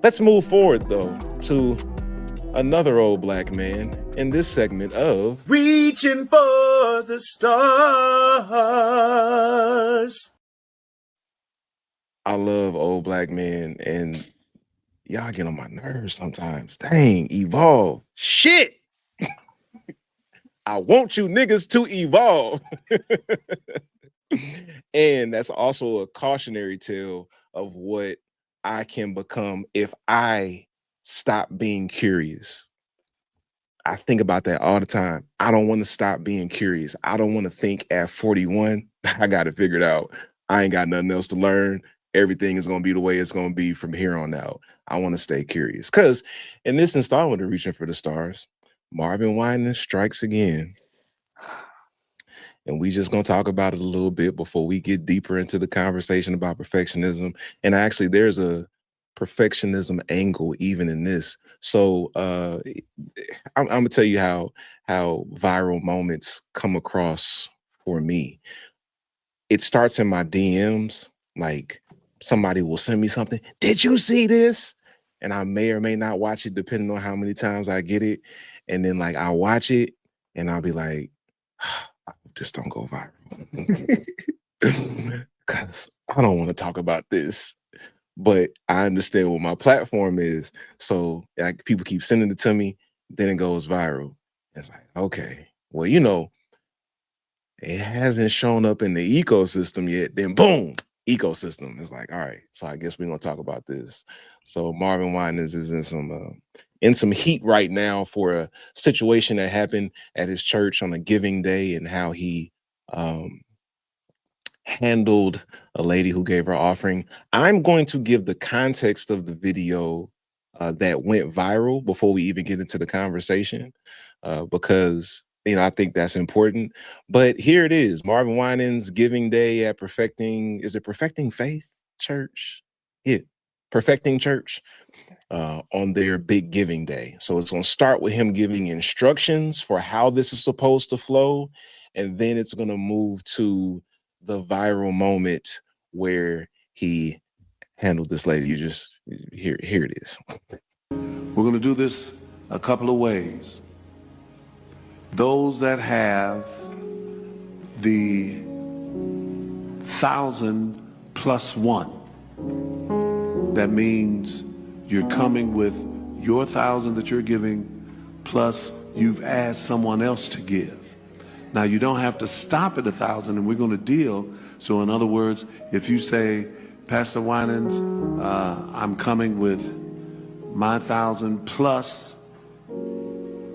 Let's move forward, though, to another old black man in this segment of Reaching for the Stars. I love old black men, and y'all get on my nerves sometimes. Dang, evolve. Shit. I want you niggas to evolve. And that's also a cautionary tale of what I can become if I stop being curious. I think about that all the time. I don't want to stop being curious. I don't want to think at 41, I got it figured out. I ain't got nothing else to learn. Everything is going to be the way it's going to be from here on out. I want to stay curious. Because in this installment of Reaching for the Stars, Marvin Winans strikes again. And we just going to talk about it a little bit before we get deeper into the conversation about perfectionism. And actually, there's a perfectionism angle even in this. So I'm gonna tell you how viral moments come across for me. It starts in my DMs, like somebody will send me something. Did you see this? And I may or may not watch it depending on how many times I get it. And then like I watch it and I'll be like, I hope this don't go viral. Because I don't want to talk about this. But I understand what my platform is. So like people keep sending it to me, then it goes viral. It's like, okay, well, you know, it hasn't shown up in the ecosystem yet. Then boom, ecosystem. It's like, all right, so I guess we're gonna talk about this. So Marvin Winans is in some heat right now for a situation that happened at his church on a giving day and how he handled a lady who gave her offering. I'm going to give the context of the video that went viral before we even get into the conversation, because I think that's important. But here it is: Marvin Winans giving day at Perfecting. Is it Perfecting Faith Church? Yeah, Perfecting Church on their big giving day. So it's going to start with him giving instructions for how this is supposed to flow, and then it's going to move to the viral moment where he handled this lady. You just here it is. We're going to do this a couple of ways. Those that have the 1,000 plus 1, that means you're coming with your 1,000 that you're giving, plus you've asked someone else to give. Now, you don't have to stop at 1,000, and we're going to deal. So in other words, if you say, Pastor Winans, I'm coming with my 1,000 plus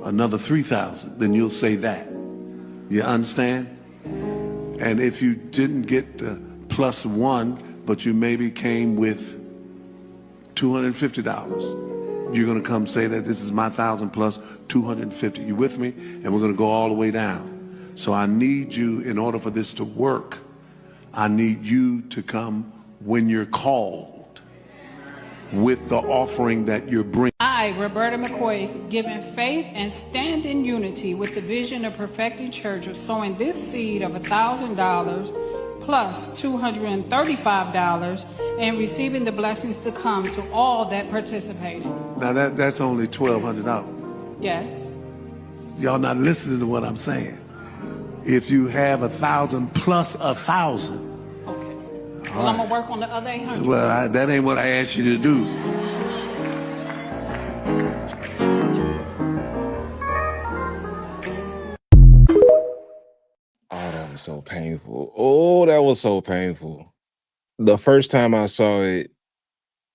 another 3,000, then you'll say that. You understand? And if you didn't get the plus 1, but you maybe came with $250, you're going to come say that this is my 1,000 plus 250. You with me? And we're going to go all the way down. So I need you, in order for this to work, I need you to come when you're called with the offering that you're bringing. I, Roberta McCoy, giving faith and stand in unity with the vision of Perfecting Church of sowing this seed of $1,000 plus $235 and receiving the blessings to come to all that participated. Now that's only $1,200. Yes. Y'all not listening to what I'm saying. If you have 1,000 plus 1,000. Okay. Well, I'm gonna work on the other 800. Well, that ain't what I asked you to do. Oh, that was so painful. Oh, that was so painful. The first time I saw it,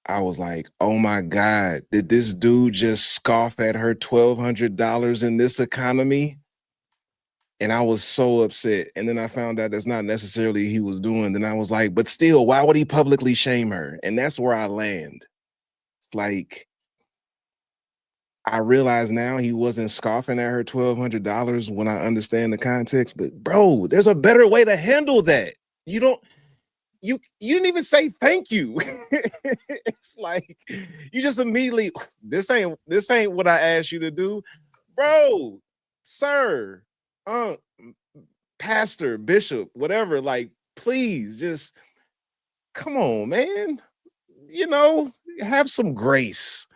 I was like, oh my God, did this dude just scoff at her $1,200 in this economy? And I was so upset. And then I found out that's not necessarily he was doing. Then I was like, but still, why would he publicly shame her? And that's where I land. It's like, I realize now he wasn't scoffing at her $1,200 when I understand the context. But bro, there's a better way to handle that. You didn't even say thank you. It's like you just immediately, this ain't what I asked you to do. Bro, sir, pastor, bishop, whatever, like, please just come on, man. have some grace.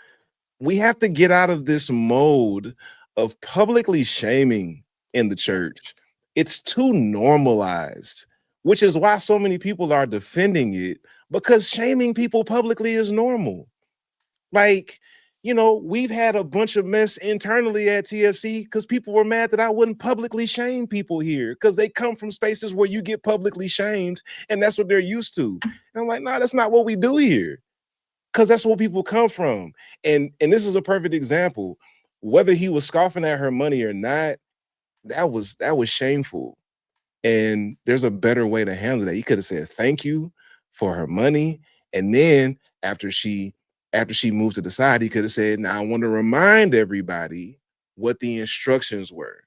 We have to get out of this mode of publicly shaming in the church. It's too normalized, which is why so many people are defending it, because shaming people publicly is normal. Like, you know, we've had a bunch of mess internally at TFC because people were mad that I wouldn't publicly shame people here because they come from spaces where you get publicly shamed and that's what they're used to. And I'm like, nah, that's not what we do here, because that's where people come from. And this is a perfect example. Whether he was scoffing at her money or not, that was shameful. And there's a better way to handle that. He could have said thank you for her money. And then after she moved to the side, he could have said, now I want to remind everybody what the instructions were.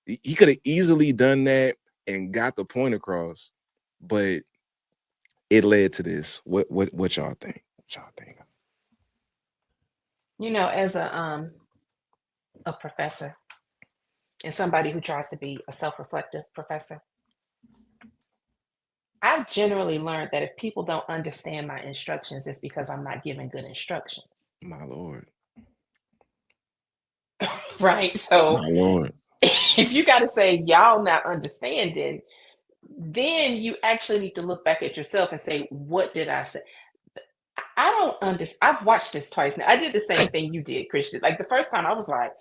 He could have easily done that and got the point across, but it led to this. What y'all think? What y'all think? You know, as a professor and somebody who tries to be a self-reflective professor, I've generally learned that if people don't understand my instructions, it's because I'm not giving good instructions. My Lord. Right? So My Lord. if you got to say y'all not understanding, then you actually need to look back at yourself and say, what did I say? I don't understand. I've watched this twice now. I did the same thing you did, Christian. Like the first time I was like,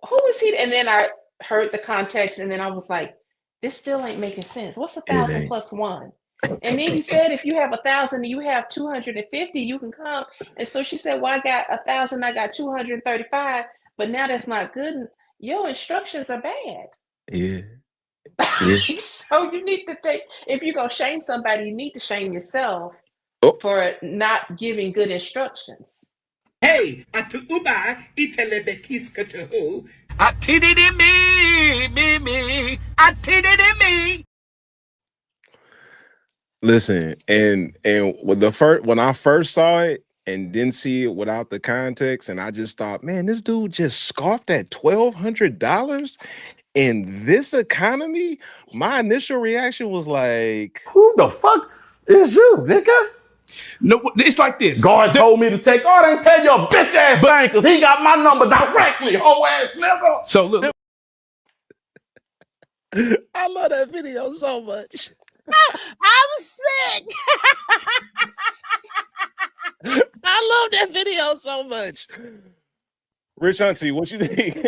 who is he? And then I heard the context and then I was like, this still ain't making sense. What's 1,000 plus 1? And then you said, if you have 1,000 and you have 250, you can come. And so she said, well, I got 1,000, I got 235, but now that's not good. Your instructions are bad. Yeah. So you need to take, if you're going to shame somebody, you need to shame yourself for not giving good instructions. Hey, atu uba itelebekiskatu. Me. Listen, and when I first saw it and didn't see it without the context, and I just thought, man, this dude just scoffed at $1,200 in this economy. My initial reaction was like, who the fuck is you, nigga? No, it's like this. God told me to take. God ain't tell your bitch ass thing because he got my number directly, whole ass nigga. So look. I love that video so much. I'm sick. I love that video so much. Rich Auntie, what you think?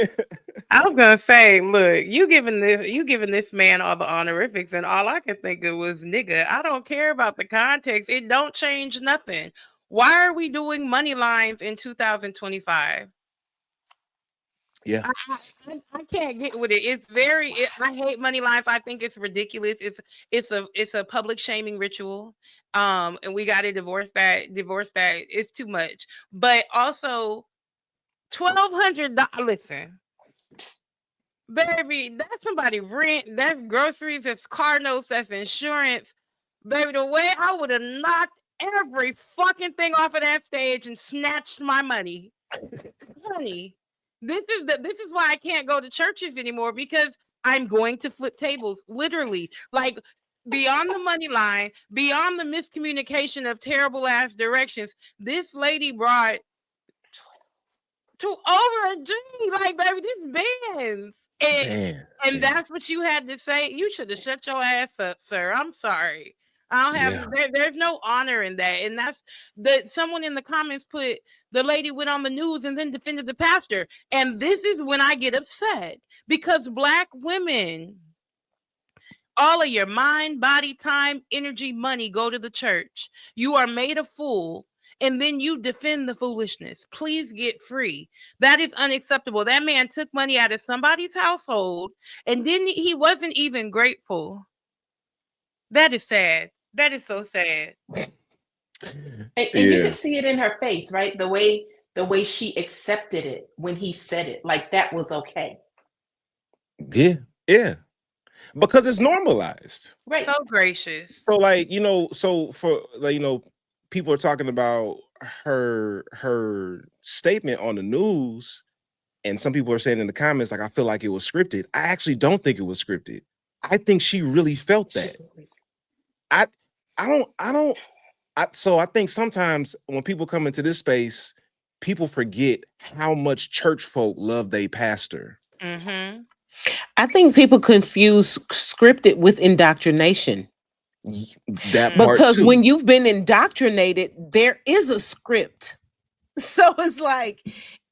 I was gonna say, look, you giving this man all the honorifics, and all I could think of was nigga. I don't care about the context. It don't change nothing. Why are we doing money lines in 2025? Yeah, I can't get with it. It's I hate money lines. I think it's ridiculous. It's a public shaming ritual. And we got to divorce that. It's too much. But also, $1,200. Listen, baby, that's somebody rent. That's groceries. That's car notes. That's insurance. Baby, the way I would have knocked every fucking thing off of that stage and snatched my money, honey. This is why I can't go to churches anymore, because I'm going to flip tables, literally. Like, beyond the money line, beyond the miscommunication of terrible ass directions, this lady brought to over a G. Like, baby, this Benz. And that's what you had to say. You should have shut your ass up, sir. I'm sorry. I don't have there's no honor in that. And that's someone in the comments put, the lady went on the news and then defended the pastor. And this is when I get upset, because Black women, all of your mind, body, time, energy, money go to the church. You are made a fool, and then you defend the foolishness. Please get free. That is unacceptable. That man took money out of somebody's household, and he wasn't even grateful. That is sad. That is so sad. And you could see it in her face, right? The way she accepted it when he said it, like that was okay. Yeah. Because it's normalized. Right. So gracious. So, like, so for, like, people are talking about her statement on the news, and some people are saying in the comments, like, I feel like it was scripted. I actually don't think it was scripted. I think she really felt that. I don't So I think sometimes when people come into this space, people forget how much church folk love their pastor. Mm-hmm. I think people confuse scripted with indoctrination. That part Because too. when you've been indoctrinated, there is a script. So it's like,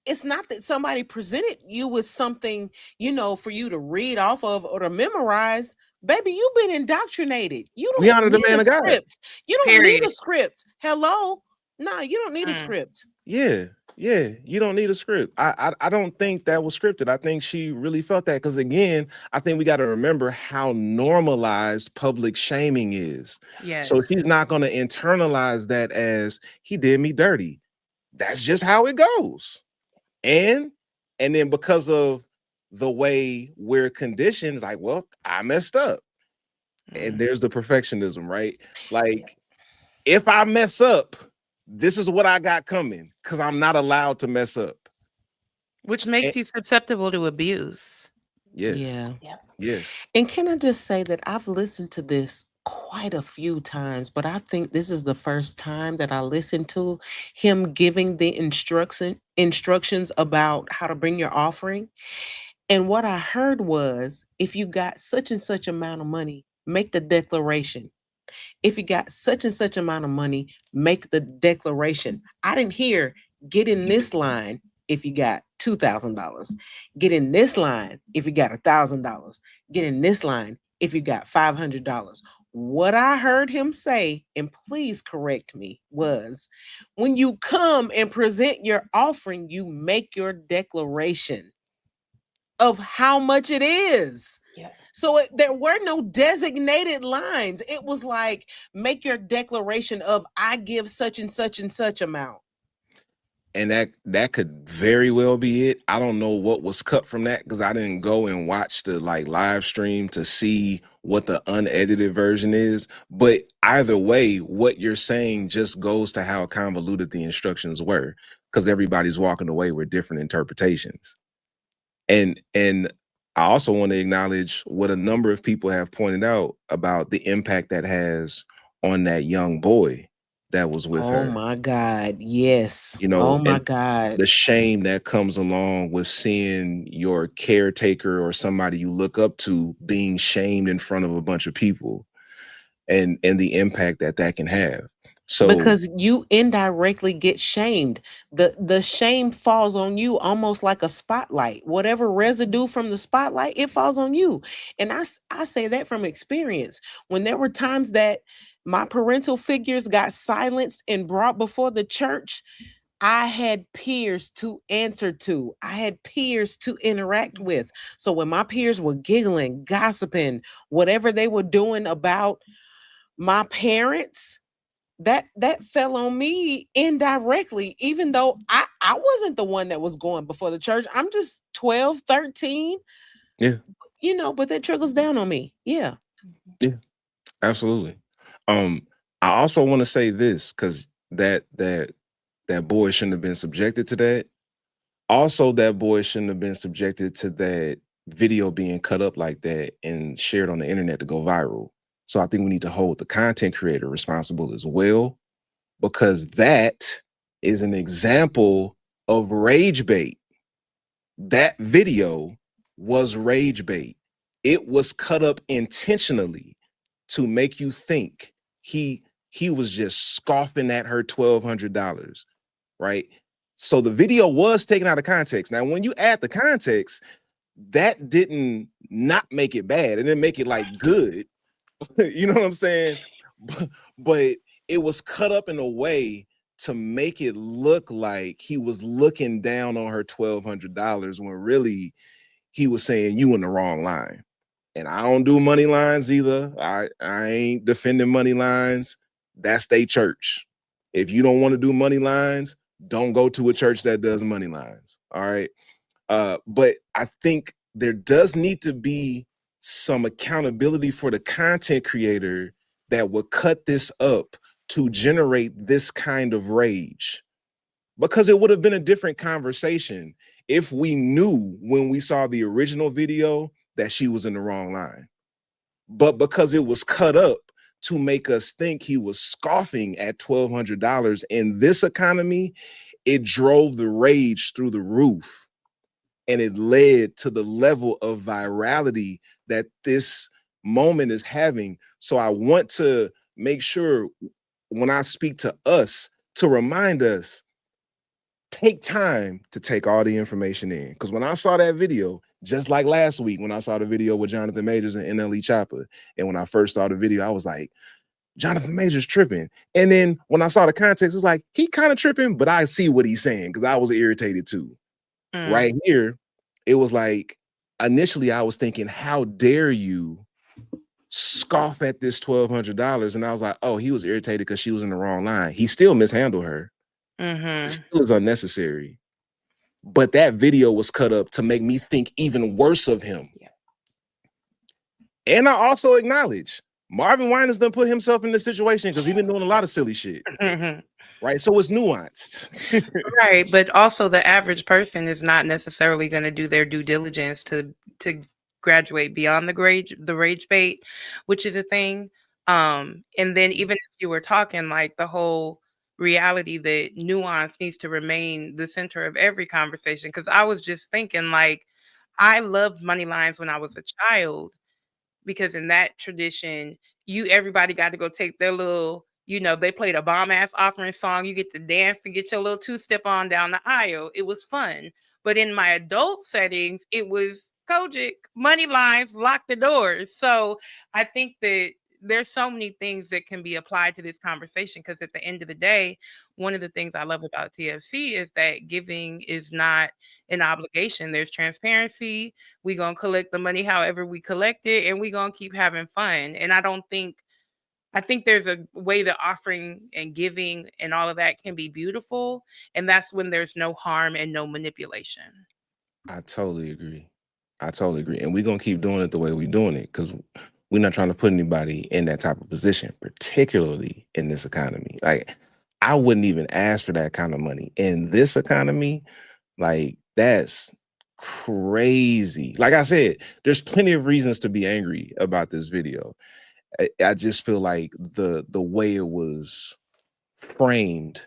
it's not that somebody presented you with something, for you to read off of or to memorize. Baby, you've been indoctrinated. You We honor don't the need man a of God. script. You don't need Period. a script. Hello? No, you don't need a script. Yeah, you don't need a script. I don't think that was scripted. I think she really felt that, because again, I think we got to remember how normalized public shaming is. Yes. So she's not going to internalize that as he did me dirty. That's just how it goes. And then because of the way we're conditioned, it's like, well, I messed up. And there's the perfectionism, right? Like, if I mess up, this is what I got coming, because I'm not allowed to mess up. Which makes you susceptible to abuse. Yes. Yeah. Yep. Yes. And can I just say that I've listened to this quite a few times, but I think this is the first time that I listened to him giving the instructions about how to bring your offering. And what I heard was, if you got such and such amount of money, make the declaration. If you got such and such amount of money, make the declaration. I didn't hear, get in this line if you got $2,000. Get in this line if you got $1,000. Get in this line if you got $500. What I heard him say, and please correct me, was when you come and present your offering, you make your declaration of how much it is. Yep. So there were no designated lines. It was like, make your declaration of, I give such and such and such amount. And that could very well be it. I don't know what was cut from that, because I didn't go and watch the live stream to see what the unedited version is. But either way, what you're saying just goes to how convoluted the instructions were, because everybody's walking away with different interpretations. And I also want to acknowledge what a number of people have pointed out about the impact that has on that young boy that was with her. Oh my God. Yes. Oh my and God. the shame that comes along with seeing your caretaker or somebody you look up to being shamed in front of a bunch of people, and the impact that can have. So Because you indirectly get shamed. The shame falls on you almost like a spotlight. Whatever residue from the spotlight, it falls on you. And I say that from experience. When there were times that my parental figures got silenced and brought before the church, I had peers to answer to. I had peers to interact with. So when my peers were giggling, gossiping, whatever they were doing about my parents, that fell on me indirectly, even though I wasn't the one that was going before the church. I'm just 12, 13. Yeah. But that trickles down on me. Yeah. Yeah, absolutely. I also want to say this, because that boy shouldn't have been subjected to that. Also, that boy shouldn't have been subjected to that video being cut up like that and shared on the internet to go viral. So I think we need to hold the content creator responsible as well, because that is an example of rage bait. That video was rage bait. It was cut up intentionally to make you think he was just scoffing at her $1,200, right? So the video was taken out of context. Now, when you add the context, that didn't not make it bad. It didn't make it like good. You know what I'm saying? But it was cut up in a way to make it look like he was looking down on her $1,200, when really he was saying, you in the wrong line. And I don't do money lines either. I ain't defending money lines. That's their church. If you don't want to do money lines, don't go to a church that does money lines. All right. But I think there does need to be some accountability for the content creator that will cut this up to generate this kind of rage, because it would have been a different conversation if we knew when we saw the original video that she was in the wrong line. But because it was cut up, to make us think he was scoffing at $1,200 in this economy, it drove the rage through the roof. And it led to the level of virality that this moment is having. So I want to make sure when I speak to us to remind us, take time to take all the information in. Because when I saw that video, just like last week, when I saw the video with Jonathan Majors and NLE Chopper, and when I first saw the video, I was like, Jonathan Majors tripping. And then when I saw the context, it's like, he kind of tripping, but I see what he's saying because I was irritated too. Right here, it was like, initially I was thinking, how dare you scoff at this $1,200? And I was like, oh, he was irritated because she was in the wrong line. He still mishandled her. It still is unnecessary. But that video was cut up to make me think even worse of him. Yeah. And I also acknowledge Marvin Winans done put himself in this situation because he's been doing a lot of silly shit. Right. So it's nuanced. Right. But also the average person is not necessarily going to do their due diligence to graduate beyond the rage bait, which is a thing. And then even if you were talking like the whole reality that nuance needs to remain the center of every conversation. Because I was just thinking, like, I loved money lines when I was a child, because in that tradition, everybody got to go take their little, they played a bomb ass offering song. You get to dance and get your little two-step on down the aisle. It was fun. But in my adult settings, it was Kojic, money lines, lock the doors. So I think that there's so many things that can be applied to this conversation, because at the end of the day, one of the things I love about TFC is that giving is not an obligation. There's transparency. We're going to collect the money however we collect it, and we're going to keep having fun. And I think there's a way that offering and giving and all of that can be beautiful. And that's when there's no harm and no manipulation. I totally agree. And we're going to keep doing it the way we're doing it, because we're not trying to put anybody in that type of position, particularly in this economy. Like, I wouldn't even ask for that kind of money in this economy. Like, that's crazy. Like I said, there's plenty of reasons to be angry about this video. I just feel like the way it was framed,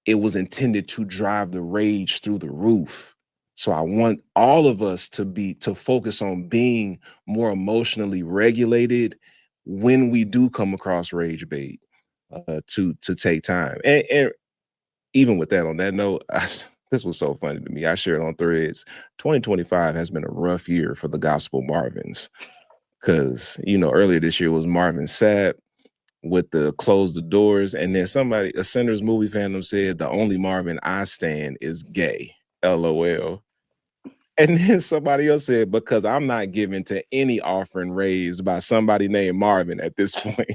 it was intended to drive the rage through the roof. So I want all of us to focus on being more emotionally regulated when we do come across rage bait, to take time. And even with that, on that note, this was so funny to me. I shared on Threads, 2025 has been a rough year for the gospel Marvins. Because, earlier this year was Marvin Sapp with the Close the Doors. And then a Sinners movie fandom said, the only Marvin I stand is gay. LOL. And then somebody else said, because I'm not giving to any offering raised by somebody named Marvin at this point.